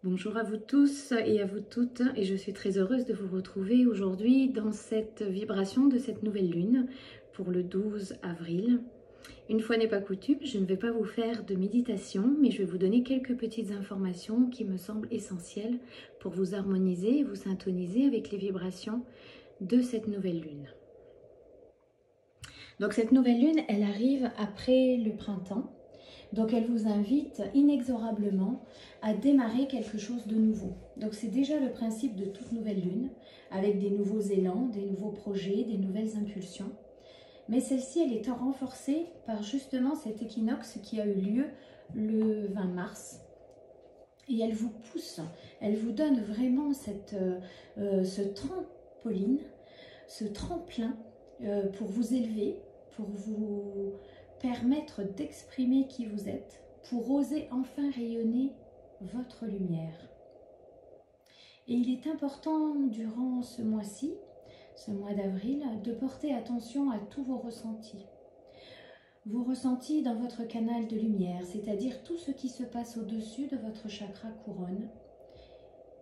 Bonjour à vous tous et à vous toutes, et je suis très heureuse de vous retrouver aujourd'hui dans cette vibration de cette nouvelle lune pour le 12 avril. Une fois n'est pas coutume, je ne vais pas vous faire de méditation, mais je vais vous donner quelques petites informations qui me semblent essentielles pour vous harmoniser et vous syntoniser avec les vibrations de cette nouvelle lune. Donc cette nouvelle lune, elle arrive après le printemps. Donc elle vous invite inexorablement à démarrer quelque chose de nouveau. Donc c'est déjà le principe de toute nouvelle lune, avec des nouveaux élans, des nouveaux projets, des nouvelles impulsions. Mais celle-ci, elle est renforcée par justement cet équinoxe qui a eu lieu le 20 mars. Et elle vous pousse, elle vous donne vraiment ce trampoline, ce tremplin pour vous élever, pour vous permettre d'exprimer qui vous êtes, pour oser enfin rayonner votre lumière. Et il est important durant ce mois-ci, ce mois d'avril, de porter attention à tous vos ressentis. Vos ressentis dans votre canal de lumière, c'est-à-dire tout ce qui se passe au-dessus de votre chakra couronne,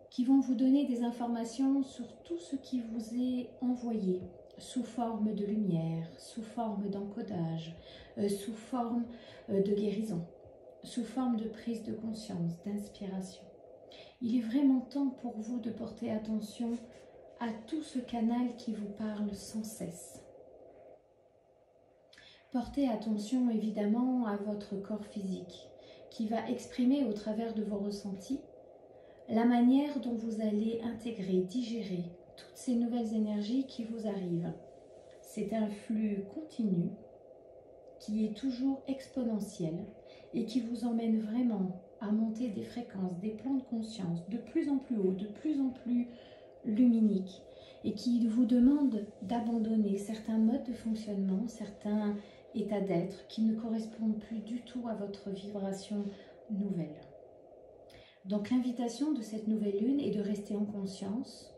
qui vont vous donner des informations sur tout ce qui vous est envoyé, sous forme de lumière, sous forme d'encodage, sous forme de guérison, sous forme de prise de conscience, d'inspiration. Il est vraiment temps pour vous de porter attention à tout ce canal qui vous parle sans cesse. Portez attention évidemment à votre corps physique, qui va exprimer au travers de vos ressentis la manière dont vous allez intégrer, digérer toutes ces nouvelles énergies qui vous arrivent. C'est un flux continu qui est toujours exponentiel et qui vous emmène vraiment à monter des fréquences, des plans de conscience de plus en plus haut, de plus en plus luminiques, et qui vous demande d'abandonner certains modes de fonctionnement, certains états d'être qui ne correspondent plus du tout à votre vibration nouvelle. Donc l'invitation de cette nouvelle lune est de rester en conscience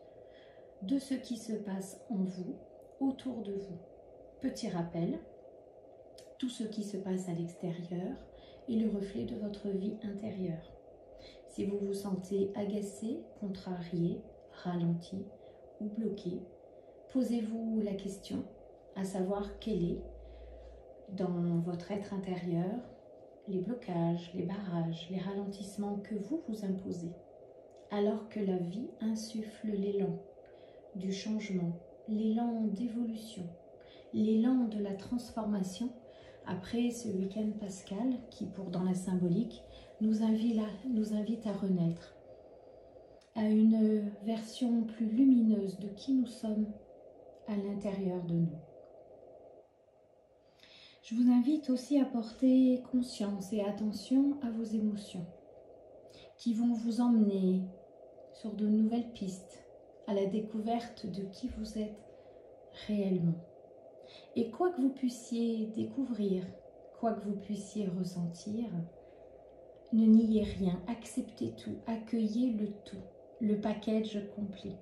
de ce qui se passe en vous, autour de vous. Petit rappel, tout ce qui se passe à l'extérieur est le reflet de votre vie intérieure. Si vous vous sentez agacé, contrarié, ralenti ou bloqué, posez-vous la question à savoir quel est, dans votre être intérieur, les blocages, les barrages, les ralentissements que vous vous imposez, alors que la vie insuffle l'élan du changement, l'élan d'évolution, l'élan de la transformation après ce week-end pascal qui, dans la symbolique, nous invite à renaître, à une version plus lumineuse de qui nous sommes à l'intérieur de nous. Je vous invite aussi à porter conscience et attention à vos émotions qui vont vous emmener sur de nouvelles pistes à la découverte de qui vous êtes réellement. Et quoi que vous puissiez découvrir, quoi que vous puissiez ressentir, ne niez rien, acceptez tout, accueillez le tout, le package complet,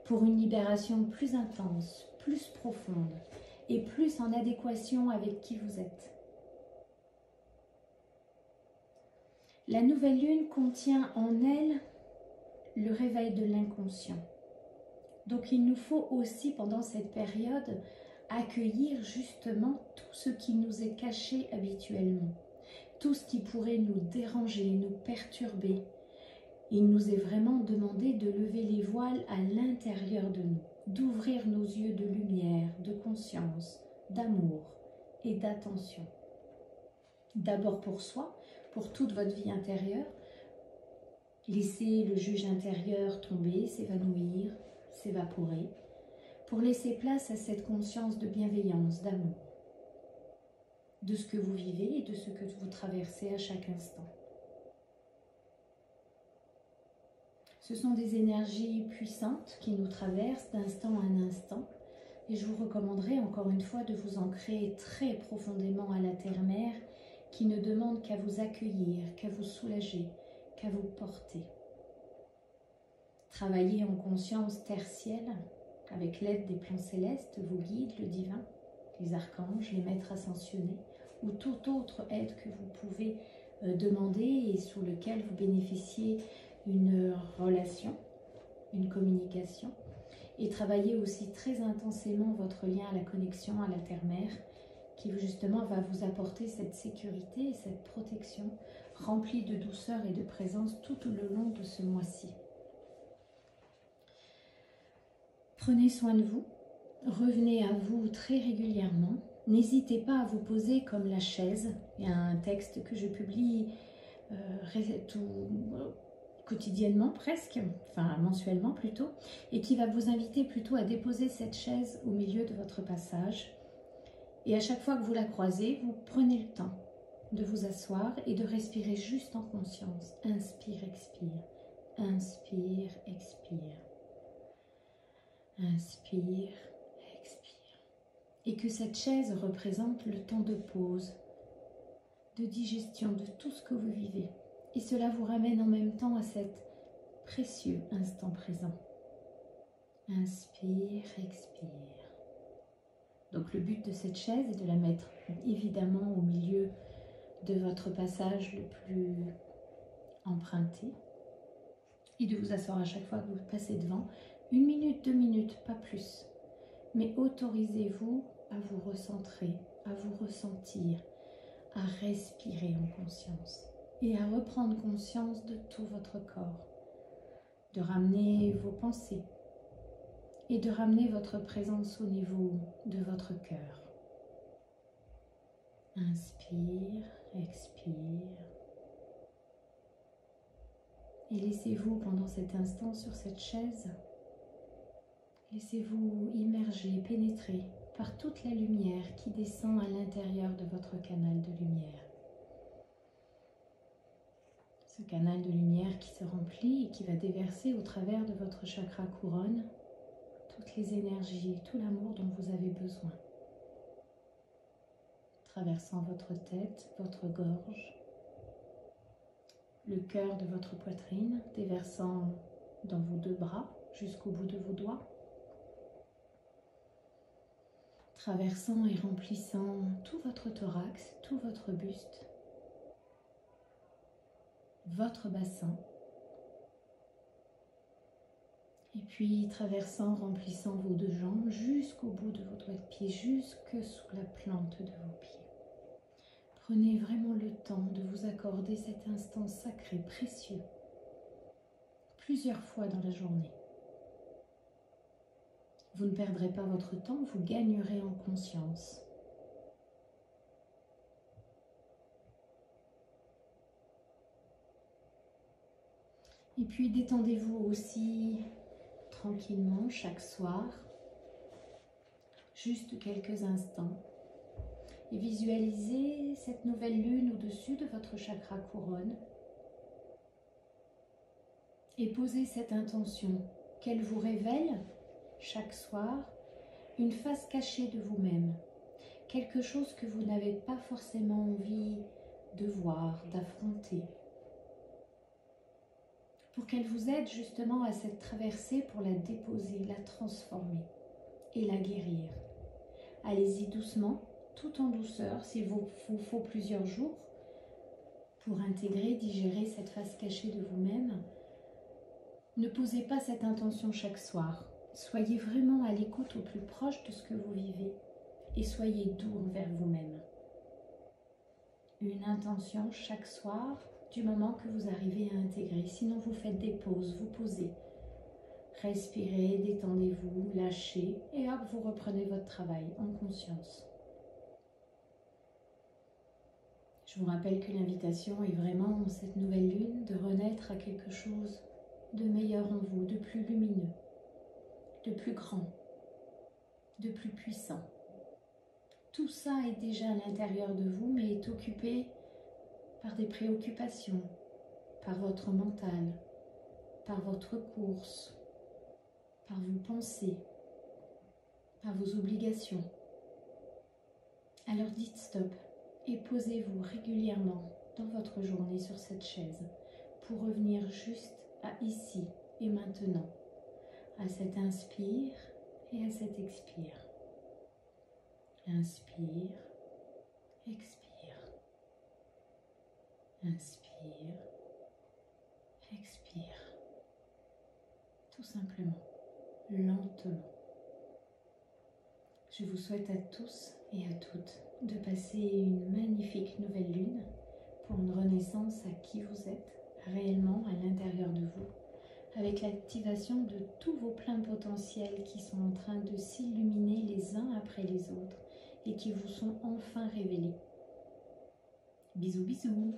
pour une libération plus intense, plus profonde et plus en adéquation avec qui vous êtes. La nouvelle lune contient en elle le réveil de l'inconscient. Donc il nous faut aussi pendant cette période accueillir justement tout ce qui nous est caché habituellement, tout ce qui pourrait nous déranger, nous perturber. Il nous est vraiment demandé de lever les voiles à l'intérieur de nous, d'ouvrir nos yeux de lumière, de conscience, d'amour et d'attention. D'abord pour soi, pour toute votre vie intérieure, laissez le juge intérieur tomber, s'évanouir, s'évaporer, pour laisser place à cette conscience de bienveillance, d'amour, de ce que vous vivez et de ce que vous traversez à chaque instant. Ce sont des énergies puissantes qui nous traversent d'instant en instant, et je vous recommanderai encore une fois de vous ancrer très profondément à la terre-mère qui ne demande qu'à vous accueillir, qu'à vous soulager, qu'à vous porter. Travaillez en conscience terre-ciel avec l'aide des plans célestes, vos guides, le divin, les archanges, les maîtres ascensionnés ou toute autre aide que vous pouvez demander et sous lequel vous bénéficiez une relation, une communication, et travailler aussi très intensément votre lien à la connexion à la terre-mère, qui justement va vous apporter cette sécurité et cette protection remplie de douceur et de présence tout le long de ce mois-ci. Prenez soin de vous, revenez à vous très régulièrement. N'hésitez pas à vous poser comme la chaise. Il y a un texte que je publie quotidiennement presque, enfin mensuellement plutôt, et qui va vous inviter plutôt à déposer cette chaise au milieu de votre passage. Et à chaque fois que vous la croisez, vous prenez le temps de vous asseoir et de respirer juste en conscience. Inspire, expire. Inspire, expire. Inspire, expire. Et que cette chaise représente le temps de pause, de digestion de tout ce que vous vivez. Et cela vous ramène en même temps à cet précieux instant présent. Inspire, expire. Donc le but de cette chaise est de la mettre évidemment au milieu de votre passage le plus emprunté et de vous asseoir à chaque fois que vous passez devant. 1 minute, 2 minutes, pas plus. Mais autorisez-vous à vous recentrer, à vous ressentir, à respirer en conscience et à reprendre conscience de tout votre corps, de ramener vos pensées et de ramener votre présence au niveau de votre cœur. Inspire, expire. Et laissez-vous pendant cet instant sur cette chaise, laissez-vous immerger, pénétrer par toute la lumière qui descend à l'intérieur de votre canal de lumière. Ce canal de lumière qui se remplit et qui va déverser au travers de votre chakra couronne toutes les énergies, tout l'amour dont vous avez besoin. Traversant votre tête, votre gorge, le cœur de votre poitrine, déversant dans vos 2 bras jusqu'au bout de vos doigts, traversant et remplissant tout votre thorax, tout votre buste, votre bassin, et puis traversant, remplissant vos 2 jambes jusqu'au bout de vos doigts de pied, jusque sous la plante de vos pieds. Prenez vraiment le temps de vous accorder cet instant sacré, précieux, plusieurs fois dans la journée. Vous ne perdrez pas votre temps, vous gagnerez en conscience. Et puis détendez-vous aussi tranquillement chaque soir, juste quelques instants. Et visualisez cette nouvelle lune au-dessus de votre chakra couronne. Et posez cette intention qu'elle vous révèle chaque soir une face cachée de vous-même. Quelque chose que vous n'avez pas forcément envie de voir, d'affronter. Pour qu'elle vous aide justement à cette traversée pour la déposer, la transformer et la guérir. Allez-y doucement, tout en douceur, s'il vous faut plusieurs jours pour intégrer, digérer cette face cachée de vous-même. Ne posez pas cette intention chaque soir. Soyez vraiment à l'écoute au plus proche de ce que vous vivez et soyez doux envers vous-même. Une intention chaque soir du moment que vous arrivez à intégrer. Sinon, vous faites des pauses, vous posez. Respirez, détendez-vous, lâchez et hop, vous reprenez votre travail en conscience. Je vous rappelle que l'invitation est vraiment, en cette nouvelle lune, de renaître à quelque chose de meilleur en vous, de plus lumineux, de plus grand, de plus puissant. Tout ça est déjà à l'intérieur de vous, mais est occupé par des préoccupations, par votre mental, par votre course, par vos pensées, par vos obligations. Alors dites stop et posez-vous régulièrement dans votre journée sur cette chaise pour revenir juste à ici et maintenant, à cet inspire et à cet expire. Inspire, expire. Inspire, expire. simplement, lentement. Je vous souhaite à tous et à toutes de passer une magnifique nouvelle lune pour une renaissance à qui vous êtes réellement à l'intérieur de vous, avec l'activation de tous vos pleins potentiels qui sont en train de s'illuminer les uns après les autres et qui vous sont enfin révélés. Bisous bisous.